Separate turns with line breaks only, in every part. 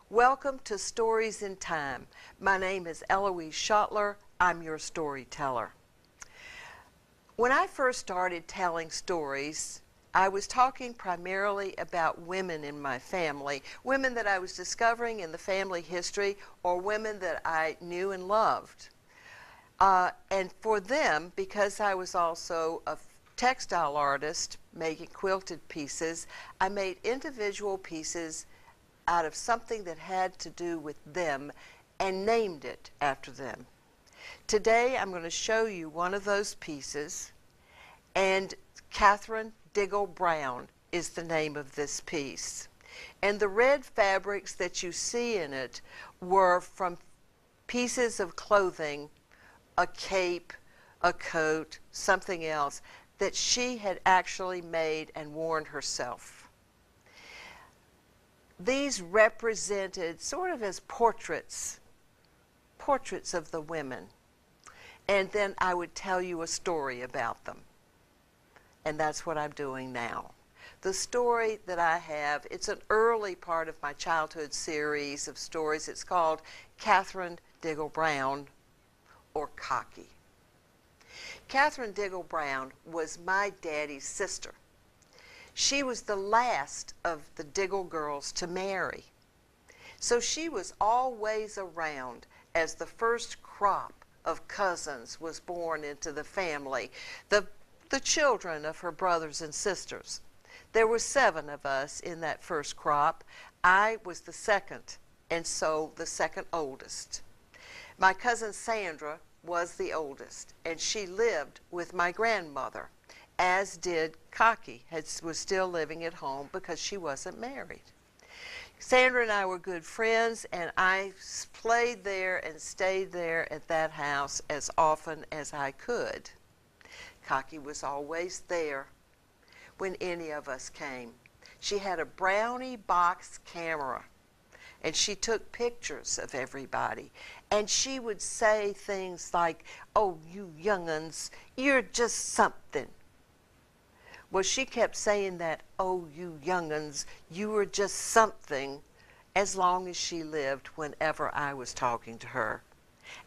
Welcome to Stories in Time. My name is Eloise Schottler. I'm your storyteller. When I first started telling stories, I was talking primarily about women in my family, women that I was discovering in the family history or women that I knew and loved. And for them, because I was also a textile artist making quilted pieces, I made individual pieces out of something that had to do with them and named it after them. Today I'm going to show you one of those pieces, and Catherine Diggle Brown is the name of this piece. And the red fabrics that you see in it were from pieces of clothing, a cape, a coat, something else that she had actually made and worn herself. These represented sort of as portraits of the women. And then I would tell you a story about them. And that's what I'm doing now. The story that I have, it's an early part of my childhood series of stories. It's called Catherine Diggle Brown, or KOKI. Catherine Diggle Brown was my daddy's sister. She was the last of the Diggle girls to marry. So she was always around as the first crop of cousins was born into the family, the children of her brothers and sisters. There were 7 of us in that first crop. I was the second, and so the second oldest. My cousin Sandra was the oldest, and she lived with my grandmother, as did KOKI, was still living at home because she wasn't married. Sandra and I were good friends, and I played there and stayed there at that house as often as I could. KOKI was always there when any of us came. She had a brownie box camera, and she took pictures of everybody. And she would say things like, "Oh, you young'uns, you're just something." Well, she kept saying that, "Oh, you young'uns, you were just something," as long as she lived whenever I was talking to her.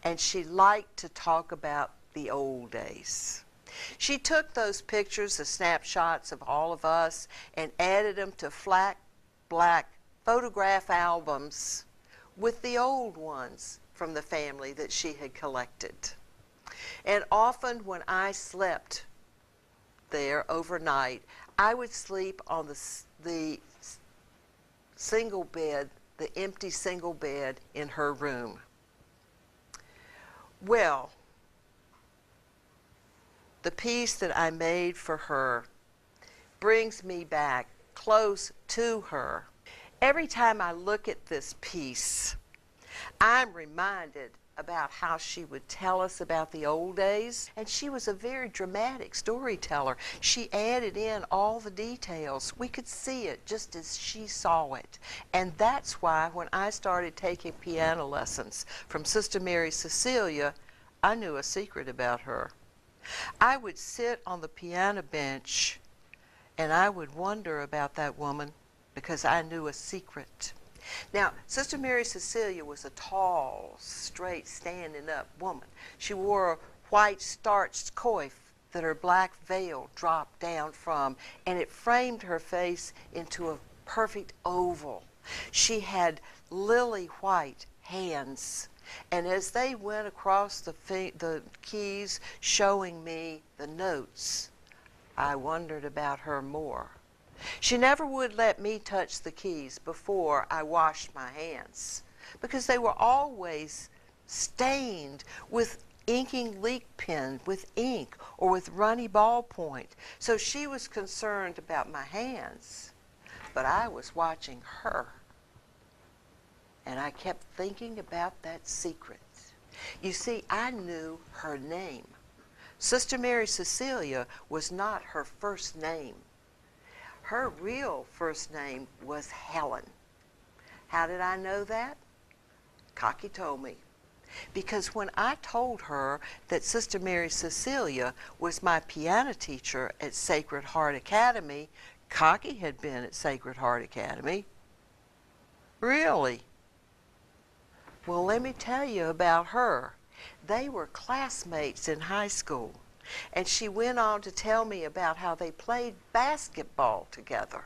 And she liked to talk about the old days. She took those pictures, the snapshots of all of us, and added them to flat black photograph albums with the old ones from the family that she had collected. And often when I slept there overnight, I would sleep on the single bed, the empty single bed in her room. Well, the piece that I made for her brings me back close to her. Every time I look at this piece, I'm reminded about how she would tell us about the old days. And she was a very dramatic storyteller. She added in all the details. We could see it just as she saw it. And that's why when I started taking piano lessons from Sister Mary Cecilia, I knew a secret about her. I would sit on the piano bench and I would wonder about that woman because I knew a secret. Now, Sister Mary Cecilia was a tall, straight, standing-up woman. She wore a white starched coif that her black veil dropped down from, and it framed her face into a perfect oval. She had lily white hands, and as they went across the keys showing me the notes, I wondered about her more. She never would let me touch the keys before I washed my hands because they were always stained with inking leak pen, with ink, or with runny ballpoint. So she was concerned about my hands, but I was watching her. And I kept thinking about that secret. You see, I knew her name. Sister Mary Cecilia was not her first name. Her real first name was Helen. How did I know that? KOKI told me. Because when I told her that Sister Mary Cecilia was my piano teacher at Sacred Heart Academy, KOKI had been at Sacred Heart Academy. Really? Well, let me tell you about her. They were classmates in high school, and she went on to tell me about how they played basketball together.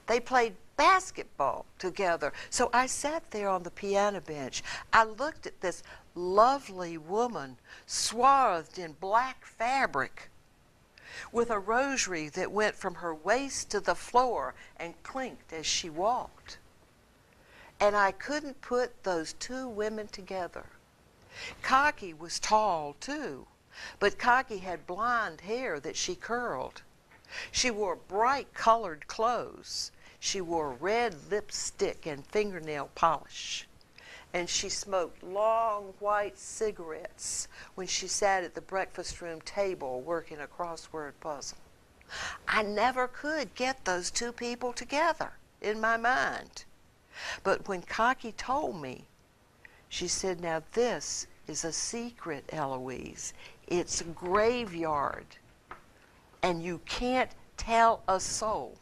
They played basketball together. So I sat there on the piano bench. I looked at this lovely woman swathed in black fabric with a rosary that went from her waist to the floor and clinked as she walked. And I couldn't put those two women together. KOKI was tall too, but KOKI had blonde hair that she curled. She wore bright colored clothes. She wore red lipstick and fingernail polish. And she smoked long white cigarettes when she sat at the breakfast room table working a crossword puzzle. I never could get those two people together in my mind. But when KOKI told me, she said, now this is a secret, Eloise. It's a graveyard, and you can't tell a soul.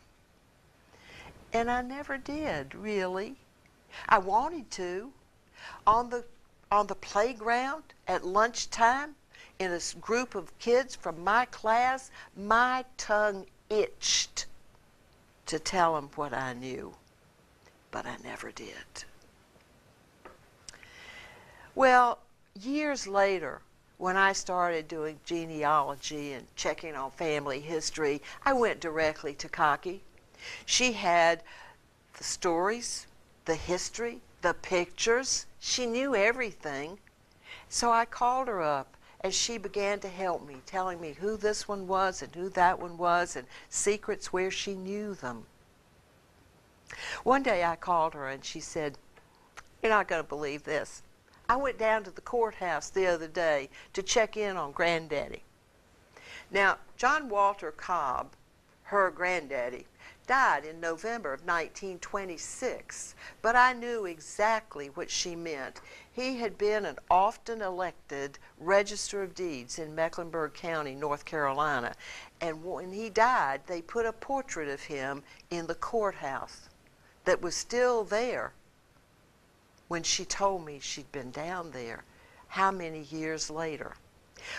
And I never did, really. I wanted to. On the playground at lunchtime, in a group of kids from my class, my tongue itched to tell them what I knew, but I never did. Well, years later, when I started doing genealogy and checking on family history, I went directly to KOKI. She had the stories, the history, the pictures. She knew everything. So I called her up, and she began to help me, telling me who this one was and who that one was, and secrets where she knew them. One day I called her, and she said, "You're not going to believe this. I went down to the courthouse the other day to check in on Granddaddy." Now, John Walter Cobb, her granddaddy, died in November of 1926, but I knew exactly what she meant. He had been an often elected Register of Deeds in Mecklenburg County, North Carolina, and when he died, they put a portrait of him in the courthouse that was still there when she told me she'd been down there, how many years later.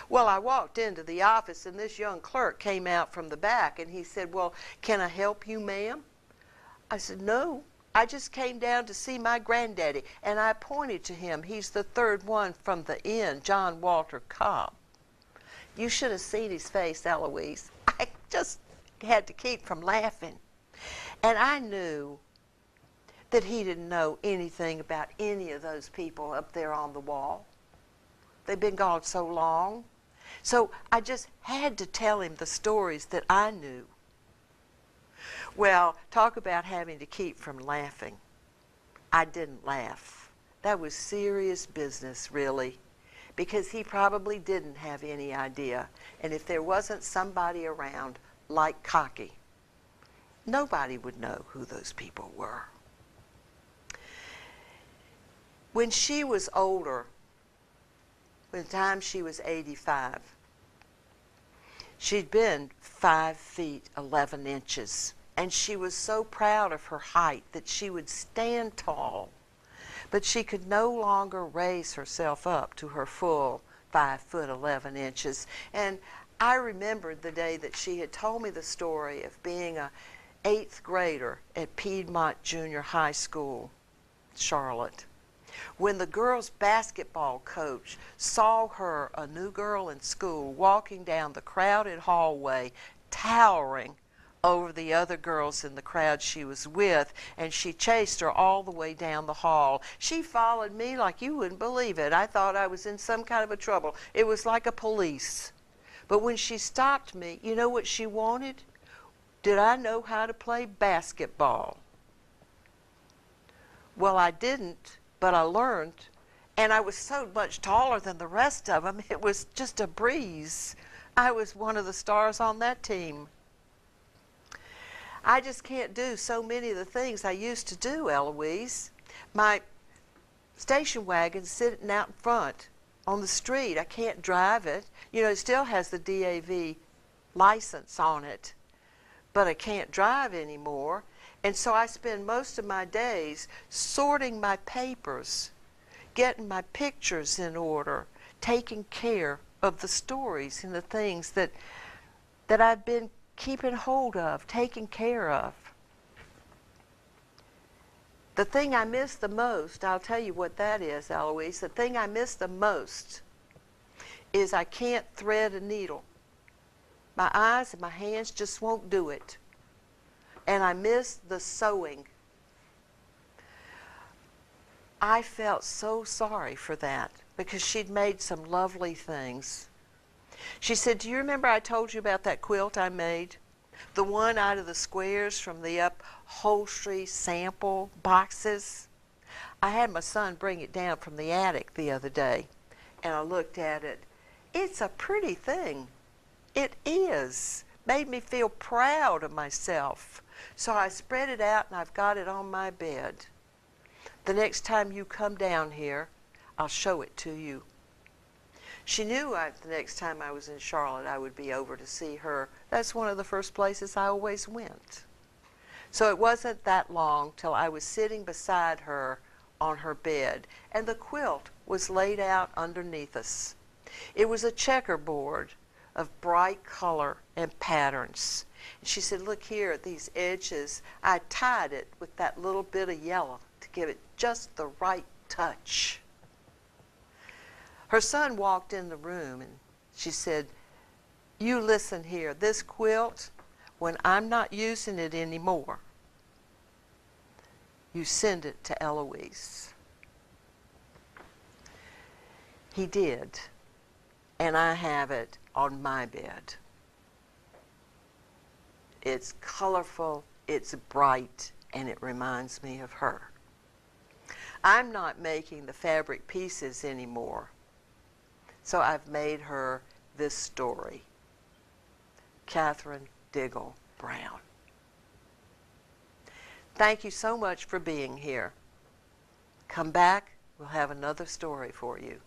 Well, I walked into the office, and this young clerk came out from the back, and he said, "Well, can I help you, ma'am?" I said, "No, I just came down to see my granddaddy," and I pointed to him. He's the third one from the end, John Walter Cobb. You should have seen his face, Eloise. I just had to keep from laughing. And I knew that he didn't know anything about any of those people up there on the wall. They've been gone so long. So I just had to tell him the stories that I knew. Well, talk about having to keep from laughing. I didn't laugh. That was serious business, really, because he probably didn't have any idea. And if there wasn't somebody around like KOKI, nobody would know who those people were. When she was older, by the time she was 85, she'd been 5 feet 11 inches, and she was so proud of her height that she would stand tall, but she could no longer raise herself up to her full 5 foot 11 inches. And I remembered the day that she had told me the story of being an 8th grader at Piedmont Junior High School, Charlotte, when the girls' basketball coach saw her, a new girl in school, walking down the crowded hallway, towering over the other girls in the crowd she was with, and she chased her all the way down the hall. She followed me like you wouldn't believe it. I thought I was in some kind of a trouble. It was like a police. But when she stopped me, you know what she wanted? Did I know how to play basketball? Well, I didn't. But I learned, and I was so much taller than the rest of them, it was just a breeze. I was one of the stars on that team. I just can't do so many of the things I used to do, Eloise. My station wagon's sitting out in front on the street. I can't drive it. You know, it still has the DAV license on it. but I can't drive anymore. And so I spend most of my days sorting my papers, getting my pictures in order, taking care of the stories and the things that I've been keeping hold of, taking care of. The thing I miss the most, I'll tell you what that is, Eloise. The thing I miss the most is I can't thread a needle. My eyes and my hands just won't do it. And I miss the sewing. I felt so sorry for that because she'd made some lovely things. She said, "Do you remember I told you about that quilt I made? The one out of the squares from the upholstery sample boxes? I had my son bring it down from the attic the other day, and I looked at it. It's a pretty thing. It is. Made me feel proud of myself. So I spread it out, and I've got it on my bed. The next time you come down here, I'll show it to you." She knew the next time I was in Charlotte, I would be over to see her. That's one of the first places I always went. So it wasn't that long till I was sitting beside her on her bed, and the quilt was laid out underneath us. It was a checkerboard of bright color and patterns. And she said, "Look here at these edges. I tied it with that little bit of yellow to give it just the right touch." Her son walked in the room and she said, "You listen here, this quilt, when I'm not using it anymore, you send it to Eloise." He did, and I have it on my bed. It's colorful, it's bright, and it reminds me of her. I'm not making the fabric pieces anymore. So I've made her this story. Catherine Diggle Brown. Thank you so much for being here. Come back, we'll have another story for you.